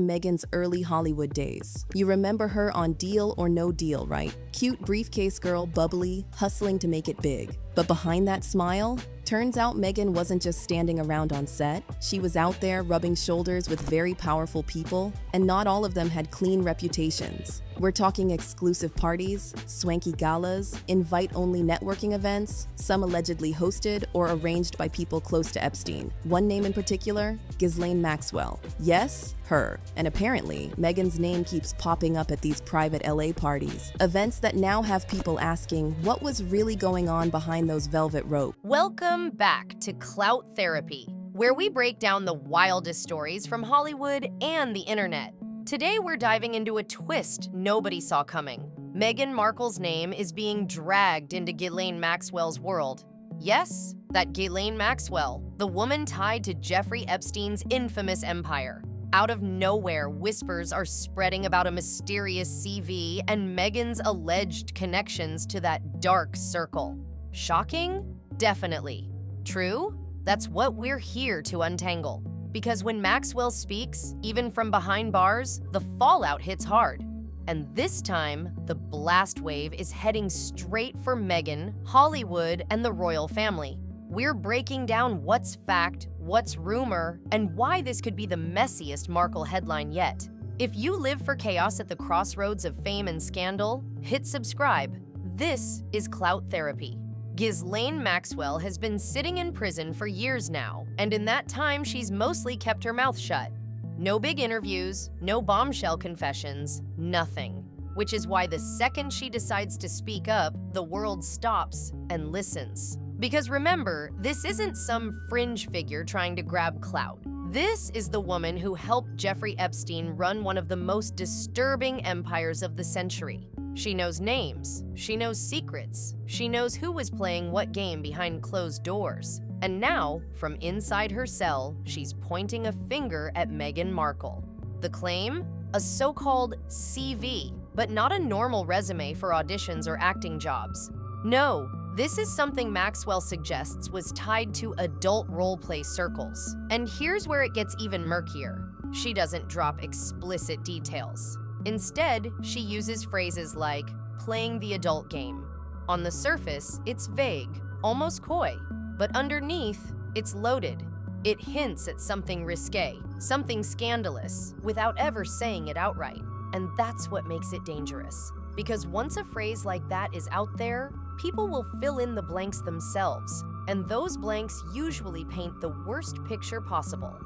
Meghan's early Hollywood days. You remember her on Deal or No Deal, right? Cute briefcase girl, bubbly, hustling to make it big. But behind that smile, turns out Meghan wasn't just standing around on set. She was out there rubbing shoulders with very powerful people, and not all of them had clean reputations. We're talking exclusive parties, swanky galas, invite-only networking events, some allegedly hosted or arranged by people close to Epstein. One name in particular, Ghislaine Maxwell. Yes, her. And apparently, Meghan's name keeps popping up at these private LA parties. Events that now have people asking what was really going on behind those velvet ropes. Welcome back to Clout Therapy, where we break down the wildest stories from Hollywood and the internet. Today we're diving into a twist nobody saw coming. Meghan Markle's name is being dragged into Ghislaine Maxwell's world. Yes, that Ghislaine Maxwell, the woman tied to Jeffrey Epstein's infamous empire. Out of nowhere, whispers are spreading about a mysterious CV and Meghan's alleged connections to that dark circle. Shocking? Definitely. True? That's what we're here to untangle. Because when Maxwell speaks, even from behind bars, the fallout hits hard. And this time, the blast wave is heading straight for Meghan, Hollywood, and the royal family. We're breaking down what's fact, what's rumor, and why this could be the messiest Markle headline yet. If you live for chaos at the crossroads of fame and scandal, hit subscribe. This is Clout Therapy. Ghislaine Maxwell has been sitting in prison for years now, and in that time she's mostly kept her mouth shut. No big interviews, no bombshell confessions, nothing. Which is why the second she decides to speak up, the world stops and listens. Because remember, this isn't some fringe figure trying to grab clout. This is the woman who helped Jeffrey Epstein run one of the most disturbing empires of the century. She knows names, she knows secrets, she knows who was playing what game behind closed doors. And now, from inside her cell, she's pointing a finger at Meghan Markle. The claim? A so-called CV, but not a normal resume for auditions or acting jobs. No, this is something Maxwell suggests was tied to adult role-play circles. And here's where it gets even murkier. She doesn't drop explicit details. Instead, she uses phrases like, playing the adult game. On the surface, it's vague, almost coy, but underneath, it's loaded. It hints at something risque, something scandalous, without ever saying it outright. And that's what makes it dangerous. Because once a phrase like that is out there, people will fill in the blanks themselves, and those blanks usually paint the worst picture possible.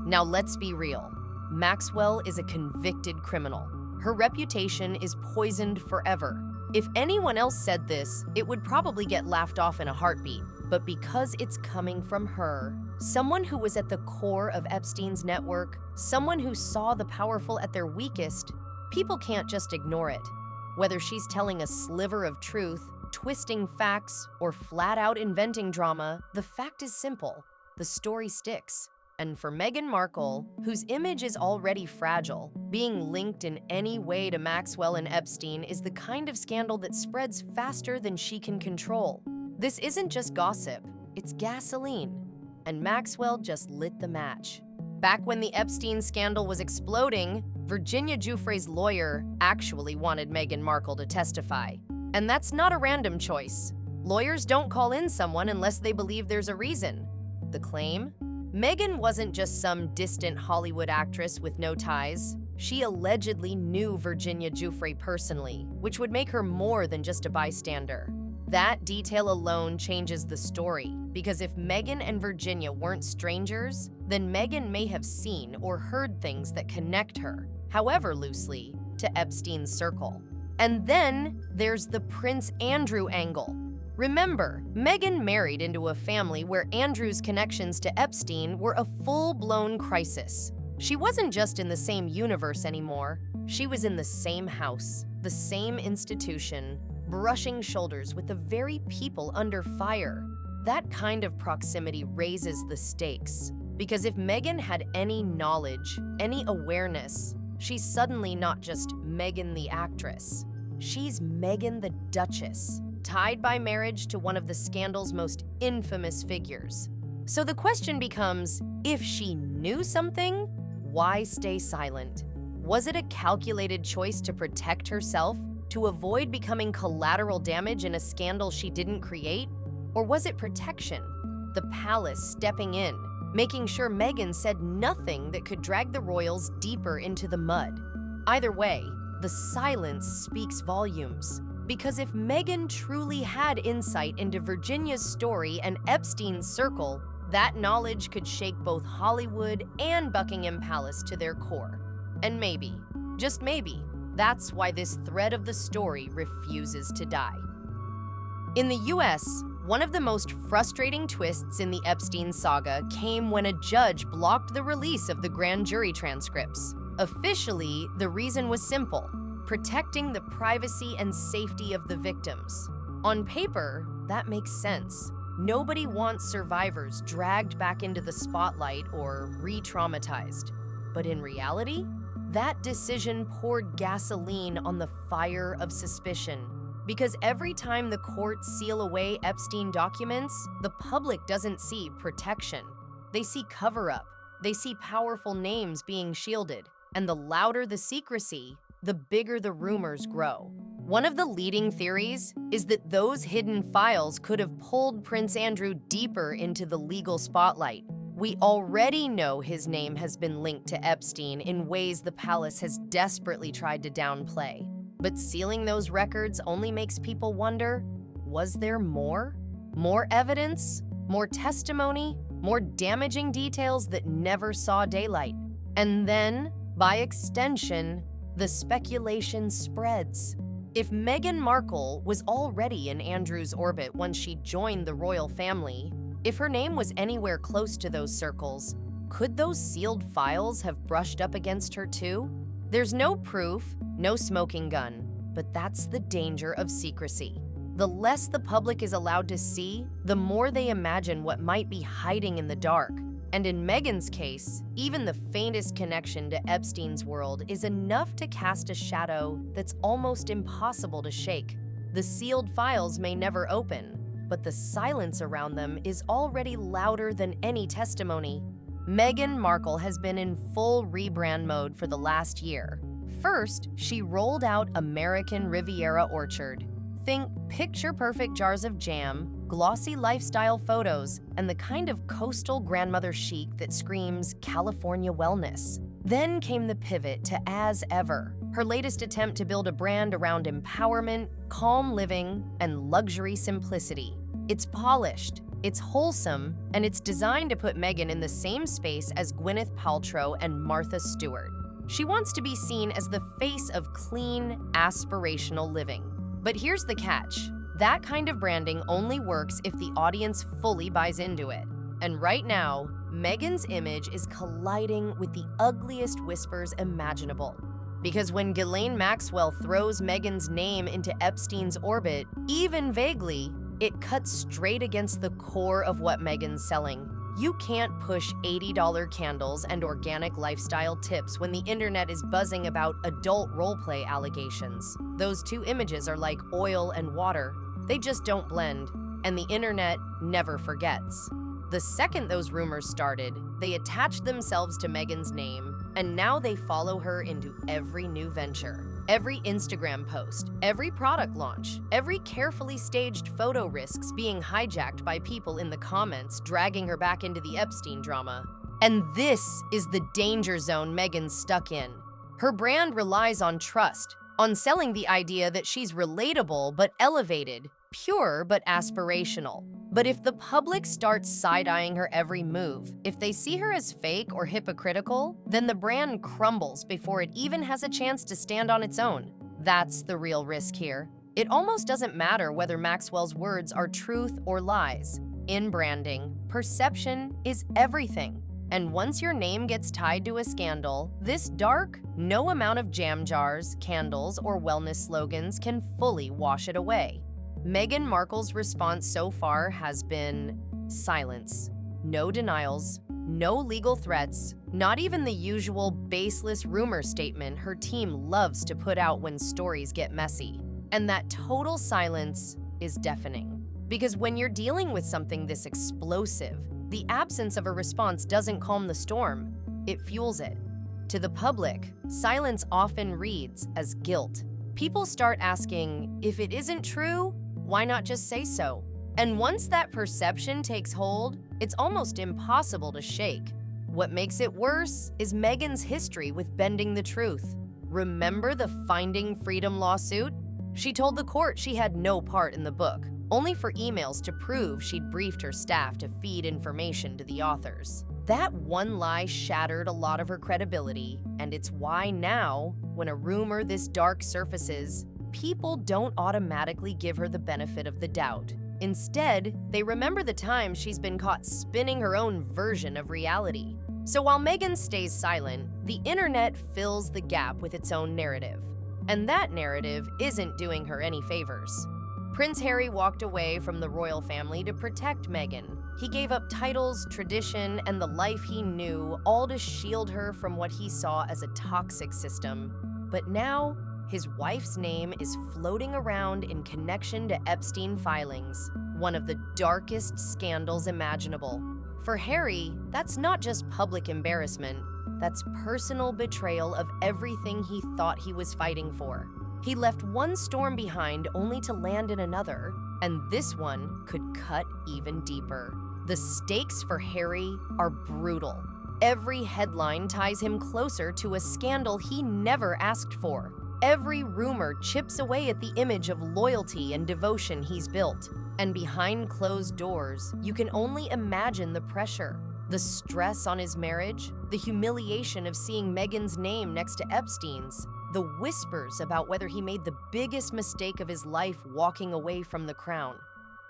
Now let's be real. Maxwell is a convicted criminal. Her reputation is poisoned forever. If anyone else said this, it would probably get laughed off in a heartbeat. But because it's coming from her, someone who was at the core of Epstein's network, someone who saw the powerful at their weakest, people can't just ignore it. Whether she's telling a sliver of truth, twisting facts, or flat out inventing drama, the fact is simple. The story sticks. And for Meghan Markle, whose image is already fragile, being linked in any way to Maxwell and Epstein is the kind of scandal that spreads faster than she can control. This isn't just gossip, it's gasoline. And Maxwell just lit the match. Back when the Epstein scandal was exploding, Virginia Giuffre's lawyer actually wanted Meghan Markle to testify. And that's not a random choice. Lawyers don't call in someone unless they believe there's a reason. The claim? Meghan wasn't just some distant Hollywood actress with no ties. She allegedly knew Virginia Giuffre personally, which would make her more than just a bystander. That detail alone changes the story, because if Meghan and Virginia weren't strangers, then Meghan may have seen or heard things that connect her, however loosely, to Epstein's circle. And then there's the Prince Andrew angle. Remember, Meghan married into a family where Andrew's connections to Epstein were a full-blown crisis. She wasn't just in the same universe anymore, she was in the same house, the same institution, brushing shoulders with the very people under fire. That kind of proximity raises the stakes, because if Meghan had any knowledge, any awareness, she's suddenly not just Meghan the actress. She's Meghan the Duchess, tied by marriage to one of the scandal's most infamous figures. So the question becomes, if she knew something, why stay silent? Was it a calculated choice to protect herself, to avoid becoming collateral damage in a scandal she didn't create? Or was it protection? The palace stepping in, making sure Meghan said nothing that could drag the royals deeper into the mud. Either way, the silence speaks volumes. Because if Meghan truly had insight into Virginia's story and Epstein's circle, that knowledge could shake both Hollywood and Buckingham Palace to their core. And maybe, just maybe, that's why this thread of the story refuses to die. In the US, one of the most frustrating twists in the Epstein saga came when a judge blocked the release of the grand jury transcripts. Officially, the reason was simple: protecting the privacy and safety of the victims. On paper, that makes sense. Nobody wants survivors dragged back into the spotlight or re-traumatized. But in reality, that decision poured gasoline on the fire of suspicion. Because every time the courts seal away Epstein documents, the public doesn't see protection. They see cover-up. They see powerful names being shielded. And the louder the secrecy, the bigger the rumors grow. One of the leading theories is that those hidden files could have pulled Prince Andrew deeper into the legal spotlight. We already know his name has been linked to Epstein in ways the palace has desperately tried to downplay. But sealing those records only makes people wonder, was there more? More evidence? More testimony? More damaging details that never saw daylight? And then, by extension, the speculation spreads. If Meghan Markle was already in Andrew's orbit when she joined the royal family, if her name was anywhere close to those circles, could those sealed files have brushed up against her too? There's no proof, no smoking gun, but that's the danger of secrecy. The less the public is allowed to see, the more they imagine what might be hiding in the dark. And in Meghan's case, even the faintest connection to Epstein's world is enough to cast a shadow that's almost impossible to shake. The sealed files may never open, but the silence around them is already louder than any testimony. Meghan Markle has been in full rebrand mode for the last year. First, she rolled out American Riviera Orchard. Think picture-perfect jars of jam, glossy lifestyle photos, and the kind of coastal grandmother chic that screams California wellness. Then came the pivot to As Ever, her latest attempt to build a brand around empowerment, calm living, and luxury simplicity. It's polished, it's wholesome, and it's designed to put Meghan in the same space as Gwyneth Paltrow and Martha Stewart. She wants to be seen as the face of clean, aspirational living. But here's the catch. That kind of branding only works if the audience fully buys into it. And right now, Meghan's image is colliding with the ugliest whispers imaginable. Because when Ghislaine Maxwell throws Meghan's name into Epstein's orbit, even vaguely, it cuts straight against the core of what Meghan's selling. You can't push $80 candles and organic lifestyle tips when the internet is buzzing about adult roleplay allegations. Those two images are like oil and water. They just don't blend, and the internet never forgets. The second those rumors started, they attached themselves to Meghan's name, and now they follow her into every new venture. Every Instagram post, every product launch, every carefully staged photo risks being hijacked by people in the comments, dragging her back into the Epstein drama. And this is the danger zone Meghan's stuck in. Her brand relies on trust, on selling the idea that she's relatable but elevated, pure but aspirational. But if the public starts side-eyeing her every move, if they see her as fake or hypocritical, then the brand crumbles before it even has a chance to stand on its own. That's the real risk here. It almost doesn't matter whether Maxwell's words are truth or lies. In branding, perception is everything. And once your name gets tied to a scandal, this dark, no amount of jam jars, candles, or wellness slogans can fully wash it away. Meghan Markle's response so far has been silence. No denials, no legal threats, not even the usual baseless rumor statement her team loves to put out when stories get messy. And that total silence is deafening. Because when you're dealing with something this explosive, the absence of a response doesn't calm the storm, it fuels it. To the public, silence often reads as guilt. People start asking, if it isn't true, why not just say so? And once that perception takes hold, it's almost impossible to shake. What makes it worse is Meghan's history with bending the truth. Remember the Finding Freedom lawsuit? She told the court she had no part in the book, only for emails to prove she'd briefed her staff to feed information to the authors. That one lie shattered a lot of her credibility, and it's why now, when a rumor this dark surfaces, people don't automatically give her the benefit of the doubt. Instead, they remember the times she's been caught spinning her own version of reality. So while Meghan stays silent, the internet fills the gap with its own narrative. And that narrative isn't doing her any favors. Prince Harry walked away from the royal family to protect Meghan. He gave up titles, tradition, and the life he knew, all to shield her from what he saw as a toxic system. But now, his wife's name is floating around in connection to Epstein filings, one of the darkest scandals imaginable. For Harry, that's not just public embarrassment, that's personal betrayal of everything he thought he was fighting for. He left one storm behind only to land in another, and this one could cut even deeper. The stakes for Harry are brutal. Every headline ties him closer to a scandal he never asked for. Every rumor chips away at the image of loyalty and devotion he's built. And behind closed doors, you can only imagine the pressure, the stress on his marriage, the humiliation of seeing Meghan's name next to Epstein's, the whispers about whether he made the biggest mistake of his life walking away from the crown.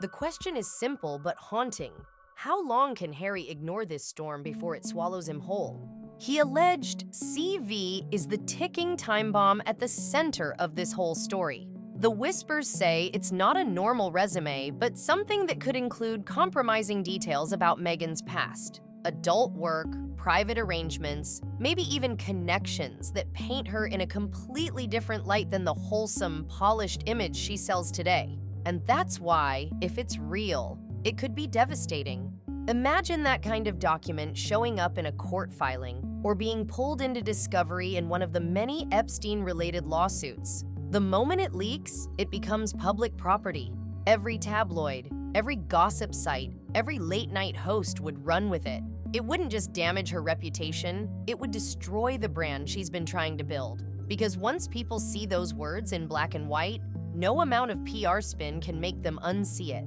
The question is simple but haunting. How long can Harry ignore this storm before it swallows him whole? He alleged CV is the ticking time bomb at the center of this whole story. The whispers say it's not a normal resume, but something that could include compromising details about Meghan's past. Adult work, private arrangements, maybe even connections that paint her in a completely different light than the wholesome, polished image she sells today. And that's why, if it's real, it could be devastating. Imagine that kind of document showing up in a court filing or being pulled into discovery in one of the many Epstein-related lawsuits. The moment it leaks, it becomes public property. Every tabloid, every gossip site, every late-night host would run with it. It wouldn't just damage her reputation, it would destroy the brand she's been trying to build. Because once people see those words in black and white, no amount of PR spin can make them unsee it.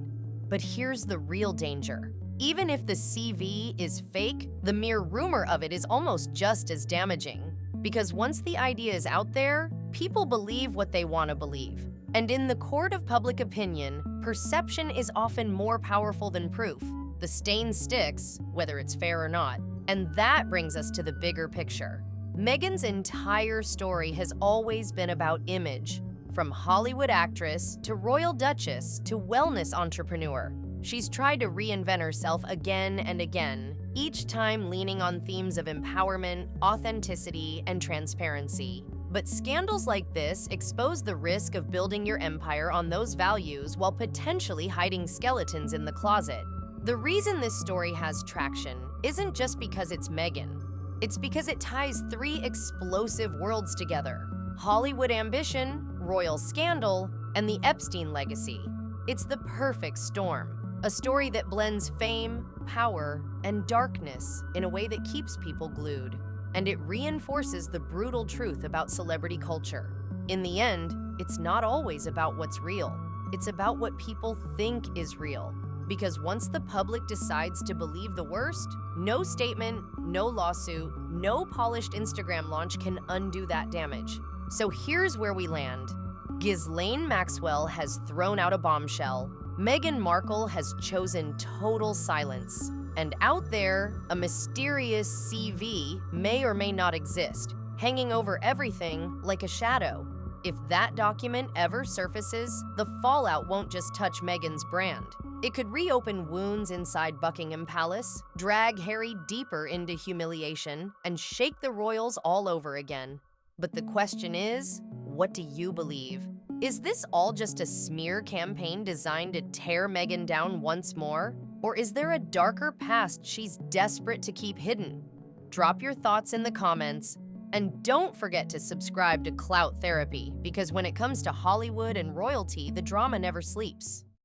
But here's the real danger. Even if the CV is fake, the mere rumor of it is almost just as damaging. Because once the idea is out there, people believe what they want to believe. And in the court of public opinion, perception is often more powerful than proof. The stain sticks, whether it's fair or not. And that brings us to the bigger picture. Meghan's entire story has always been about image. From Hollywood actress to royal duchess to wellness entrepreneur, she's tried to reinvent herself again and again, each time leaning on themes of empowerment, authenticity, and transparency. But scandals like this expose the risk of building your empire on those values while potentially hiding skeletons in the closet. The reason this story has traction isn't just because it's Meghan. It's because it ties three explosive worlds together: Hollywood ambition, royal scandal, and the Epstein legacy. It's the perfect storm, a story that blends fame, power, and darkness in a way that keeps people glued. And it reinforces the brutal truth about celebrity culture. In the end, it's not always about what's real. It's about what people think is real. Because once the public decides to believe the worst, no statement, no lawsuit, no polished Instagram launch can undo that damage. So here's where we land. Ghislaine Maxwell has thrown out a bombshell. Meghan Markle has chosen total silence. And out there, a mysterious CV may or may not exist, hanging over everything like a shadow. If that document ever surfaces, the fallout won't just touch Meghan's brand. It could reopen wounds inside Buckingham Palace, drag Harry deeper into humiliation, and shake the royals all over again. But the question is, what do you believe? Is this all just a smear campaign designed to tear Meghan down once more? Or is there a darker past she's desperate to keep hidden? Drop your thoughts in the comments. And don't forget to subscribe to Clout Therapy, because when it comes to Hollywood and royalty, the drama never sleeps.